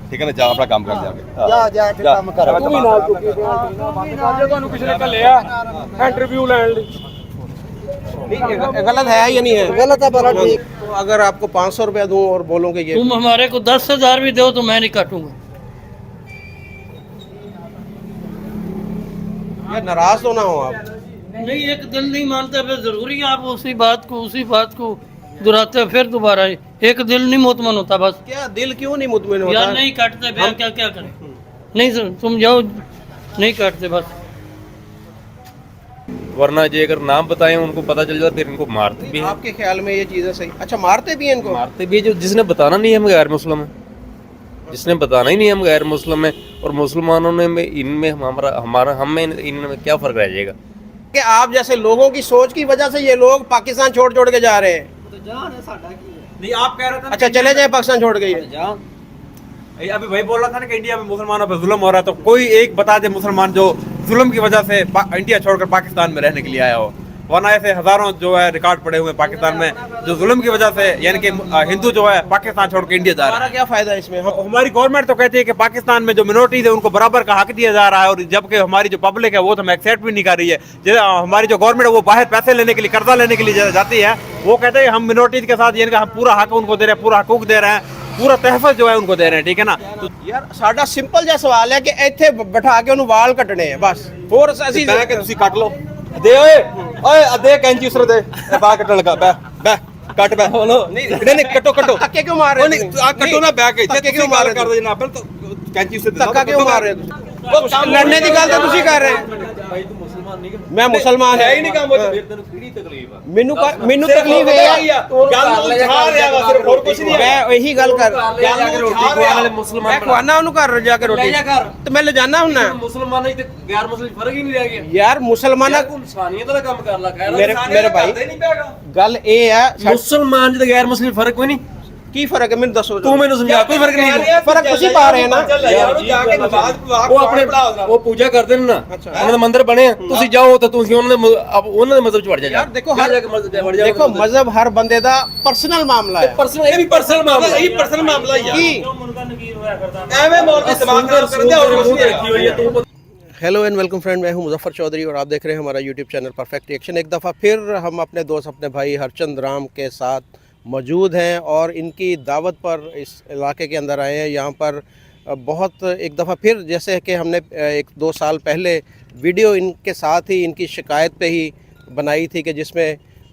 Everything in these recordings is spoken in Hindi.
ठीक है ना, जा अपना काम कर जाके ਜਾ ਕੇ ਕੰਮ ਕਰ ਤੂੰ ਵੀ ਨਾਲ ਚੁੱਕੀ ਤੁਹਾਨੂੰ ਕਿਸੇ ਨੇ ਘੱਲਿਆ ਇੰਟਰਵਿਊ ਲੈਣ ਲਈ गलत है या नहीं है? गलत है बड़ा ठीक। तो अगर आपको 500 रुपया दूं और बोलोगे ये तुम हमारे को 10,000 भी दो तो मैं नहीं काटूंगा। यार नाराज तो ना हो आप। नहीं, एक दिल नहीं मानता, फिर जरूरी है आप उसी बात को दोहराते फिर दोबारा। एक दिल नहीं मुतमन होता बस। क्या दिल क्यों नहीं मुतमिन होता? यार नहीं काटते फिर क्या क्या करें? नहीं सर, तुम जाओ, नहीं काटते बस। वरना जो अगर नाम बताएं उनको पता चल जाता, फिर इनको मारते भी हैं। आपके ख्याल में ये चीजें सही? अच्छा, मारते भी हैं इनको? मारते भी हैं, जो जिसने बताना नहीं है हम गैर मुस्लिम है, जिसने बताना ही नहीं है हम गैर मुस्लिम है, और मुसलमानों ने में इनमें हमारा हम में इनमें क्या फर्क रह जाएगा? कि आप जैसे लोगों की सोच की वजह से ये लोग पाकिस्तान छोड़ छोड़ के जा रहे हैं। नहीं, आप कह रहे थे अच्छा, चले जाए पाकिस्तान छोड़ के ये। अभी भाई बोल रहा था ना कि इंडिया में मुसलमानों पर जुल्म हो रहा है, तो कोई एक बता दे मुसलमान जो जुल्म की वजह से इंडिया छोड़कर पाकिस्तान में रहने के लिए आया हो। वरना ऐसे हजारों जो है रिकॉर्ड पड़े हुए पाकिस्तान में जो जुल्म की वजह से, यानी कि हिंदू जो है पाकिस्तान छोड़ के इंडिया जा रहा हमारा है। क्या फायदा है इसमें? हमारी गवर्नमेंट तो कहती है कि पाकिस्तान में जो मिनोरिटीज है उनको बराबर का हक दिया जा रहा है, और जबकि हमारी जो पब्लिक है वो तो हमें एक्सेप्ट भी नहीं कर रही है। हमारी जो गवर्नमेंट है वो बाहर पैसे लेने के लिए, कर्जा लेने के लिए जाती है, वो कहते हैं हम मिनोरिटीज के साथ, यानी कि हम पूरा हक उनको दे रहे हैं, पूरा हकूक दे रहे हैं, पूरा तहफ़्फ़ुज़ जो है उनको दे रहे हैं, ठीक है ना। तो यार साडा सिंपल जिहा सवाल है कि ਇੱਥੇ ਬਿਠਾ ਕੇ ਉਹਨੂੰ ਵਾਲ ਕੱਟਣੇ ਹੈ ਬਸ, ਹੋਰ ਅਸੀਂ ਬਹਿ ਕੇ ਤੁਸੀਂ ਕੱਟ ਲਓ, ਦੇ ਓਏ ਓਏ ਅਦੇ ਕੈਂਚੀ ਉਸਰ ਦੇ ਬਾਹਰ ਕੱਟਣ ਲੱਗਾ, ਬਹਿ ਕੱਟ ਬਹਿ ਨਹੀਂ ਕੱਟੋ ਧੱਕੇ ਕਿਉਂ ਮਾਰ ਰਹੇ ਹੋ? ਨਹੀਂ ਆ ਕੱਟੋ ਨਾ ਬਹਿ ਕੇ, ਧੱਕੇ ਕਿਉਂ ਮਾਰ ਰਹੇ ਕਰ ਦੋ ਜਨਾਬ, ਕੈਂਚੀ ਉਸਰ ਦੇ ਧੱਕਾ ਕਿਉਂ ਮਾਰ ਰਹੇ ਹੋ ਤੁਸੀਂ? ਲੜਨੇ ਦੀ ਗੱਲ ਤਾਂ ਤੁਸੀਂ ਕਰ ਰਹੇ ਹੋ। ਮੈਂ ਮੁਸਲਮਾਨ ਹੈ ਹੀ ਨਹੀਂ ਕੰਮ, ਫਿਰ ਤੈਨੂੰ ਕਿਹੜੀ ਤਕਲੀਫ ਆ? ਮੈਨੂੰ ਤਕਲੀਫ ਇਹ ਹੈ, ਗੱਲ ਨੂੰ ਉਠਾ ਰਿਹਾ ਵਾ, ਸਿਰਫ ਹੋਰ ਕੁਝ ਨਹੀਂ ਹੈ। ਮੈਂ ਇਹੀ ਗੱਲ ਕਰ ਗੱਲ ਨੂੰ ਉਠਾ ਰਿਹਾ ਵਾਲੇ ਮੁਸਲਮਾਨ ਮੈਂ ਖਵਾਨਾ ਉਹਨੂੰ ਘਰ ਜਾ ਕੇ ਰੋਟੀ ਤੇ ਮੈਂ ਲਿਜਾਣਾ ਹੁੰਨਾ। ਮੁਸਲਮਾਨਾਂ ਤੇ ਗੈਰ ਮੁਸਲਿਮ ਫਰਕ ਹੀ ਨਹੀਂ ਰਹਿ ਗਿਆ ਯਾਰ ਮੁਸਲਮਾਨਾਂ ਇਨਸਾਨੀਅਤ ਦਾ ਕੰਮ ਕਰ ਲਾ, ਖੈਰ ਮੇਰੇ ਭਾਈ ਗੱਲ ਇਹ ਹੈ, ਮੁਸਲਮਾਨ ਤੇ ਗੈਰ ਮੁਸਲਿਮ ਫਰਕ ਕੋਈ ਨਹੀਂ। ਕੀ ਫਰਕ ਹੈ ਮੈਨੂੰ ਦੱਸੋ। ਤੂੰ ਮੈਨੂੰ ਸਮਝਾ, ਕੋਈ ਫਰਕ ਨਹੀਂ। ਫਰਕ ਤੁਸੀਂ ਪਾ ਰਹੇ ਨਾ। ਉਹ ਆਪਣੇ ਉਹ ਪੂਜਾ ਕਰਦੇ ਨੇ ਨਾ, ਉਹਨਾਂ ਦੇ ਮੰਦਿਰ ਬਣੇ ਆ, ਤੁਸੀਂ ਜਾਓ ਤਾਂ ਤੁਸੀਂ ਉਹਨਾਂ ਦੇ ਮਜ਼ਹਬ ਚ ਵੜ ਜਾ। ਯਾਰ ਦੇਖੋ ਦੇਖੋ ਮਜ਼ਹਬ ਹਰ ਬੰਦੇ ਦਾ ਪਰਸਨਲ ਮਾਮਲਾ ਹੈ। ਪਰਸਨਲ, ਇਹ ਵੀ ਪਰਸਨਲ ਮਾਮਲਾ, ਇਹ ਪਰਸਨਲ ਮਾਮਲਾ ਹੀ ਆ। ਕੀ ਐਵੇਂ ਮੌਲ ਦੇ ਦਿਮਾਗ ਖਰਾਬ ਕਰਦੇ ਆ, ਹੋਰ ਕੁਝ ਨਹੀਂ ਰੱਖੀ ਹੋਈ ਹੈ ਤੂੰ। हेलो एंड वेलकम फ्रेंड, मैं हूं मुजफ्फर चौधरी और आप देख रहे हैं हमारा यूट्यूब चैनल परफेक्ट रिएक्शन। एक दफ़ा फिर हम अपने दोस्त, अपने भाई हरचंद राम के साथ मौजूद हैं और इनकी दावत पर इस इलाके के अंदर आए हैं। यहाँ पर बहुत एक दफ़ा फिर, जैसे कि हमने 1-2 साल पहले वीडियो इनके साथ ही इनकी शिकायत पे ही बनाई थी कि जिसमें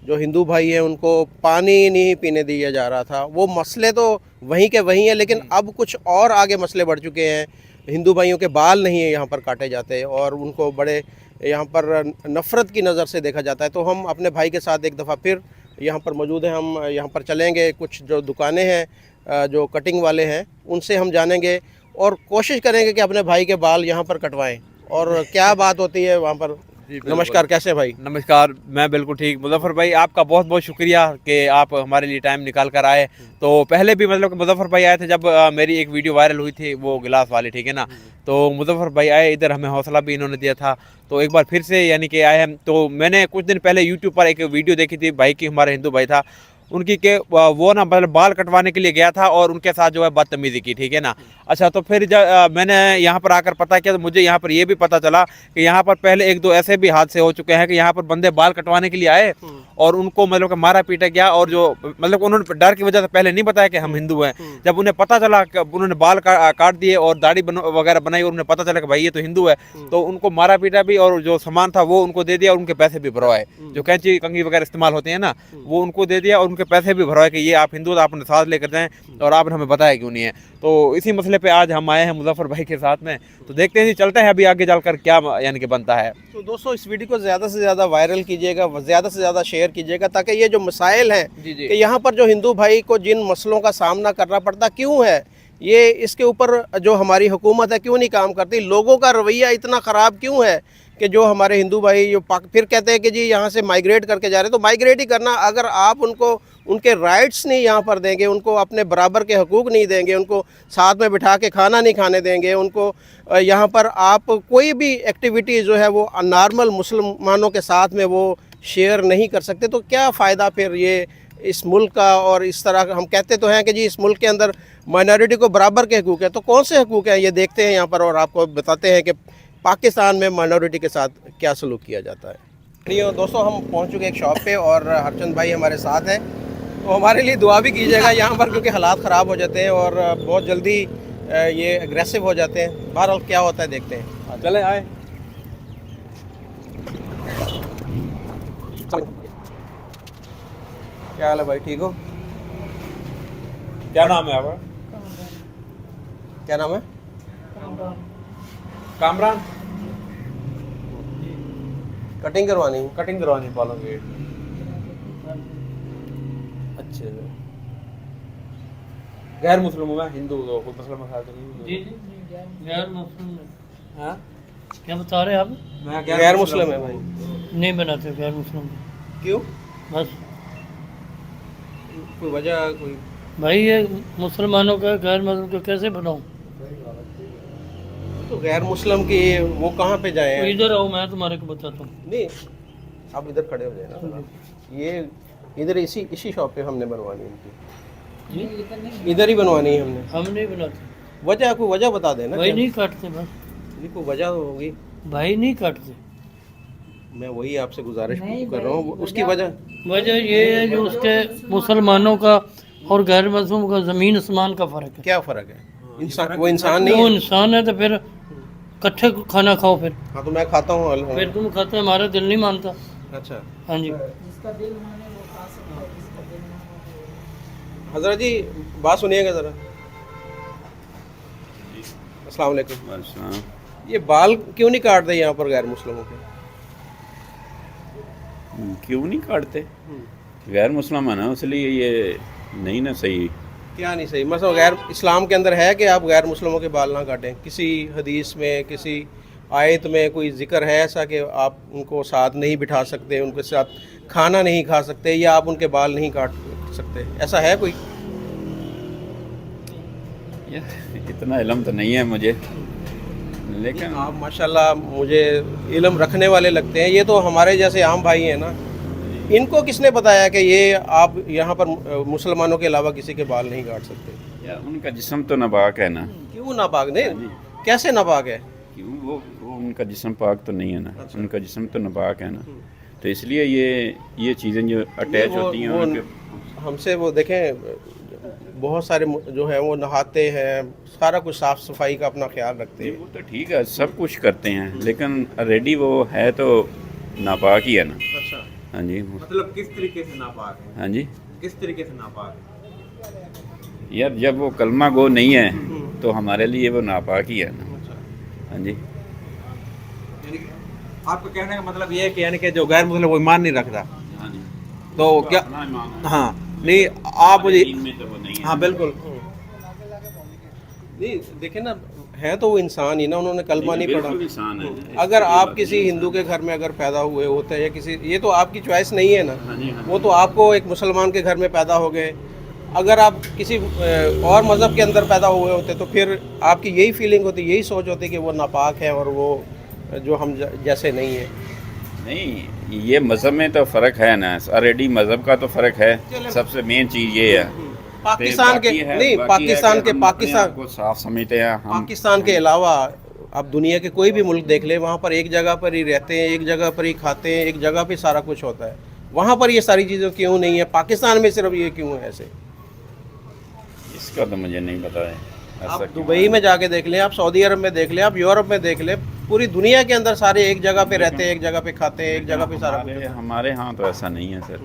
जो हिंदू भाई हैं उनको पानी नहीं पीने दिया जा रहा था। वो मसले तो वहीं के वहीं हैं, लेकिन अब कुछ और आगे मसले बढ़ चुके हैं। हिंदू भाइयों के बाल नहीं है यहाँ पर काटे जाते और उनको बड़े यहाँ पर नफ़रत की नज़र से देखा जाता है। तो हम अपने भाई के साथ एक दफ़ा फिर यहाँ पर मौजूद हैं। हम यहाँ पर चलेंगे, कुछ जो दुकानें हैं जो कटिंग वाले हैं उनसे हम जानेंगे और कोशिश करेंगे कि अपने भाई के बाल यहाँ पर कटवाएं और क्या बात होती है वहाँ पर। नमस्कार, कैसे भाई? नमस्कार, मैं बिल्कुल ठीक। मुजफ्फर भाई आपका बहुत बहुत शुक्रिया कि आप हमारे लिए टाइम निकाल कर आए। तो पहले भी मतलब कि मुजफ्फर भाई आए थे जब मेरी एक वीडियो वायरल हुई थी, वो गिलास वाली, ठीक है ना। तो मुजफ्फर भाई आए इधर, हमें हौसला भी इन्होंने दिया था। तो एक बार फिर से यानी कि आए हम। तो मैंने कुछ दिन पहले यूट्यूब पर एक वीडियो देखी थी भाई की, हमारा हिंदू भाई था, उनकी के वो ना मतलब बाल कटवाने के लिए गया था और उनके साथ जो है बदतमीज़ी की, ठीक है ना। अच्छा, तो फिर जब मैंने यहाँ पर आकर पता किया तो मुझे यहाँ पर ये भी पता चला कि यहाँ पर पहले 1-2 ऐसे भी हादसे हो चुके हैं कि यहाँ पर बंदे बाल कटवाने के लिए आए और उनको मतलब कि मारा पीटा गया, और जो मतलब उन्होंने डर की वजह से पहले नहीं बताया कि हम हिंदू हैं। जब उन्हें पता चला कि उन्होंने बाल काट दिए और दाढ़ी वगैरह बनाई और उन्हें पता चला कि भाई ये तो हिंदू है, तो उनको मारा पीटा भी और जो सामान था वो उनको दे दिया और उनके पैसे भी भरवाए। जो कैंची कंघी वगैरह इस्तेमाल होते हैं ना, वो उनको दे दिया और उनके पैसे भी भरवाए कि ये आप हिंदू तो आपने साथ लेकर जाएं और आपने हमें बताया क्यों नहीं है। तो इसी मसले पे आज हम आए हैं मुजफ्फर भाई के साथ में। तो देखते हैं, चलते हैं अभी आगे चलकर क्या यानी कि बनता है। तो दोस्तों इस वीडियो को ज़्यादा से ज़्यादा वायरल कीजिएगा, ज़्यादा से ज़्यादा शेयर कीजिएगा, ताकि ये जो मसाइल हैं कि यहाँ पर जो हिंदू भाई को जिन मसलों का सामना करना पड़ता क्यों है, ये इसके ऊपर जो हमारी हुकूमत है क्यों नहीं काम करती, लोगों का रवैया इतना ख़राब क्यों है कि जो हमारे हिंदू भाई जो फिर कहते हैं कि जी यहाँ से माइग्रेट करके जा रहे हैं। तो माइग्रेट ही करना, अगर आप उनको उनके राइट्स नहीं यहाँ पर देंगे, उनको अपने बराबर के हकूक़ नहीं देंगे, उनको साथ में बिठा के खाना नहीं खाने देंगे, उनको यहाँ पर आप कोई भी एक्टिविटी जो है वो नॉर्मल मुसलमानों के साथ में वो शेयर नहीं कर सकते, तो क्या फ़ायदा फिर ये इस मुल्क का, और इस तरह हम कहते तो हैं कि जी इस मुल्क के अंदर माइनॉरिटी को बराबर के हकूक़ है, तो कौन से हकूक़ हैं ये देखते हैं यहाँ पर और आपको बताते हैं कि पाकिस्तान में माइनॉरिटी के साथ क्या सलूक किया जाता है। दोस्तों हम पहुँच चुके एक शॉप पे और हरचंद भाई हमारे साथ हैं, तो हमारे लिए दुआ भी कीजिएगा यहाँ पर, क्योंकि हालात ख़राब हो जाते हैं और बहुत जल्दी ये एग्रेसिव हो जाते हैं। बहरहाल क्या होता है देखते हैं। चले आए। क्या हाल है भाई, ठीक हो? क्या नाम है आपका? क्या नाम है? कामरान। कटिंग करवानी है? कटिंग करवानी बालों की। अच्छा, गैर मुस्लिम हूँ मैं, हिंदू तो कोई मसला मसाला तो नहीं। जी जी गैर मुस्लिम में। हाँ क्या बता रहे हैं आप? मैं गैर मुस्लिम है भाई। नहीं बनाते गैर मुस्लिम। क्यों? बस कोई वजह कोई? भाई ये मुसलमानों का गैर मुस्लिम को कैसे बनाऊं? तो गैर मुस्लिम की वो कहाँ पे जाए? तो इधर आओ, मैं तुम्हारे को बताता हूँ। नहीं, आप इधर खड़े हो जाए ना। ये इधर इसी शॉप पे हमने बनवानी है इनकी। जी इधर ही बनवानी है हमने। हम नहीं बनाते वजह कोई वजह बता देना। भाई, नहीं काटते बस। ये कोई वजह होगी भाई, नहीं काटते। मैं वही आपसे गुजारिश कर रहा हूँ, उसकी वजह ये है जो उसके मुसलमानों का और गैर मुस्लिम का ज़मीन आसमान का फ़र्क है। क्या फ़र्क है? इंसान, वो इंसान नहीं वो है। इंसान है तो फिर इकट्ठे खाना खाओ। फिर हाँ तो मैं खाता हूँ। फिर तुम खाते, हमारा दिल नहीं मानता। अच्छा हाँ जी। हजरत जी बात सुनिएगा ज़रा। अस्सलाम वालेकुम। ये बाल क्यों नहीं काटते यहाँ पर गैर मुस्लिमों के? क्यों नहीं काटते? गैर मुसलमान है ना, इसलिए ये नहीं ना सही। क्या नहीं सही? मतलब गैर इस्लाम के अंदर है कि आप गैर मुस्लिमों के बाल ना काटें? किसी हदीस में, किसी आयत में कोई जिक्र है ऐसा कि आप उनको साथ नहीं बिठा सकते, उनके साथ खाना नहीं खा सकते, या आप उनके बाल नहीं काट सकते? ऐसा है कोई? इतना इल्म तो नहीं है मुझे, लेकिन आप माशाल्लाह मुझे इल्म रखने वाले लगते हैं। ये तो हमारे जैसे आम भाई हैं ना, इनको किसने बताया कि ये आप यहाँ पर मुसलमानों के अलावा किसी के बाल नहीं काट सकते? यार उनका जिस्म तो नापाक है ना। क्यों नापाक? नहीं, कैसे नापाक है? क्यों? वो उनका जिस्म पाक तो नहीं है ना। अच्छा। उनका जिस्म तो नापाक है ना, तो इसलिए ये चीज़ें जो अटैच होती हैं उनके हमसे, वो देखें बहुत सारे जो है वो नहाते हैं, सारा कुछ साफ़ सफाई का अपना ख्याल रखते हैं। वो तो ठीक है, सब कुछ करते हैं, लेकिन ऑलरेडी वो है तो नापाक ही है ना। अच्छा, हाँ जी। मतलब किस तरीके से नापाक है? हाँ जी, किस तरीके से नापाक है? यार जब वो कलमा गो नहीं है तो हमारे लिए वो नापाक ही है ना। हाँ जी। यानी कि आपको कहने का मतलब ये है कि यानी कि जो गैर मुस्लिम वो ईमान नहीं रखता, हाँ जी, तो क्या? हाँ नहीं, आप मुझे, में तो वो नहीं है। हाँ बिल्कुल नहीं देखे ना, है तो वो इंसान ही ना, उन्होंने कलमा नहीं पढ़ा। बिल्कुल इंसान है। अगर आप किसी हिंदू के घर में अगर पैदा हुए होते हैं या किसी, ये तो आपकी चॉइस नहीं है ना, हाँ जी, हाँ जी। वो तो आपको एक मुसलमान के घर में पैदा हो गए। अगर आप किसी और मज़हब के अंदर पैदा हुए होते तो फिर आपकी यही फीलिंग होती, यही सोच होती कि वो नापाक है और वो जो हम जैसे नहीं है। नहीं, ये मज़हब में तो फ़र्क है ना, ऑलरेडी मज़हब का तो फ़र्क है। सबसे मेन चीज़ ये है। पाकिस्तान के नहीं, पाकिस्तान के, पाकिस्तान को साफ समझते हैं हम। पाकिस्तान के अलावा आप दुनिया के कोई भी मुल्क देख ले, वहाँ पर एक जगह पर ही रहते हैं, एक जगह पर ही खाते हैं, एक जगह पे सारा कुछ होता है। वहाँ पर ये सारी चीज़ें क्यों नहीं है? पाकिस्तान में सिर्फ ये क्यों है ऐसे? इसका तो मुझे नहीं पता है। आप दुबई में जाके देख लें, आप सऊदी अरब में देख लें, आप यूरोप में देख लें, पूरी दुनिया के अंदर सारे एक जगह पे रहते हैं, एक जगह पे खाते हैं, एक जगह पे सारा कुछ होता है। हमारे यहाँ तो ऐसा नहीं है सर।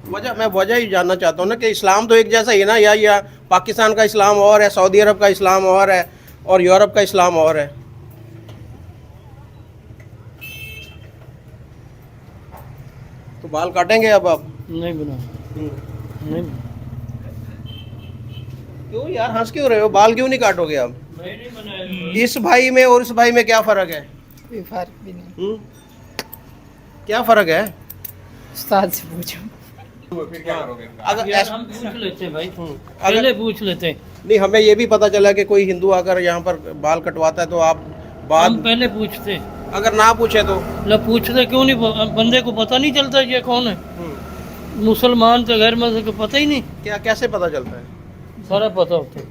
मैं वजह ही जानना चाहता हूँ ना कि इस्लाम तो एक जैसा ही है ना, या पाकिस्तान का इस्लाम और है, सऊदी अरब का इस्लाम और है, और यूरोप का इस्लाम और है। तो बाल काटेंगे अब आप? नहीं बना। नहीं क्यों यार, हंस क्यों रहे हो? बाल क्यों नहीं काटोगे आप? नहीं बनाया। इस भाई में और इस भाई में क्या फ़र्क है? कोई फर्क भी नहीं। क्या फ़र्क है? उस्ताद से पूछो। अगर यार हम पूछ लेते भाई, पहले पूछ लेते। नहीं, हमें ये भी पता चला कि कोई हिंदू अगर यहाँ पर बाल कटवाता है तो आप हम बाद पहले पूछते। अगर ना पूछे तो? पूछते क्यों नहीं? बंदे को पता नहीं चलता ये कौन है? मुसलमान तो गैर मुसलमान को पता ही नहीं, क्या कैसे पता चलता है? सारा पता होता है।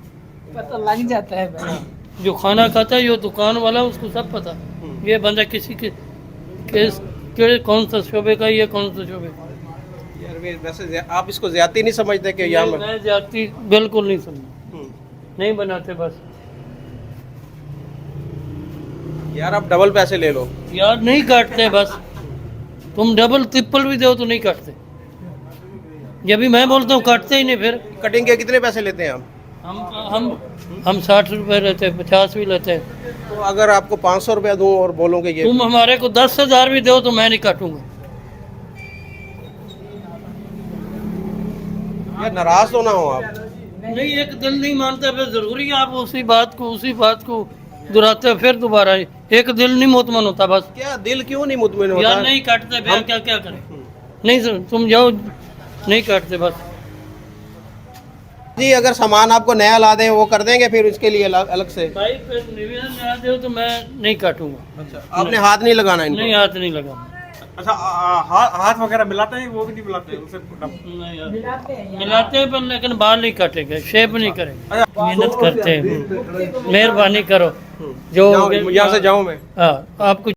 पता लग जाता है भाई। जो खाना खाता है जो दुकान वाला उसको सब पता, ये बंदा किसी के कौन सा शोबे का, ये कौन सा शोबे का। यार वैसे आप इसको ज्यादती नहीं समझते कि यहाँ मैं जाती बिल्कुल नहीं समझ, नहीं बनाते बस। यार आप डबल पैसे ले लो। यार नहीं काटते बस, तुम डबल ट्रिपल भी दो तो नहीं काटते। जब भी मैं बोलता हूँ काटते ही नहीं। फिर कटिंग के कितने पैसे लेते हैं आप? हम 60 रुपए लेते हैं, 50 भी लेते हैं। तो अगर आपको 500 रुपया दूं और बोलोगे ये तुम हमारे को 10,000 भी दो तो मैं नहीं काटूंगा। यार नाराज तो ना हो आप। नहीं, एक दिल नहीं मानता, फिर जरूरी है आप उसी बात को दोहराते हैं फिर दोबारा। एक दिल नहीं मुतमन होता बस। क्या दिल क्यों नहीं मुतमिन होता? यार नहीं काटते फिर क्या क्या करें। नहीं सर, तुम जाओ, नहीं काटते बस। जी अगर सामान आपको नया ला दें वो कर देंगे फिर उसके लिए अलग से? भाई फिर निवेदन ना दो तो मैं नहीं काटूंगा। अच्छा, आपने हाथ नहीं लगाना इनको? नहीं, हाथ नहीं लगा। अच्छा, हाथ वगैरह मिलाते हैं, वो भी नहीं मिलाते उसे? नहीं यार, मिलाते हैं पर लेकिन बाल नहीं काटेंगे, शेप नहीं करेंगे। मेहनत करते हैं, मेहरबानी करो। जो यहाँ से जाऊँ मैं? हाँ, आपको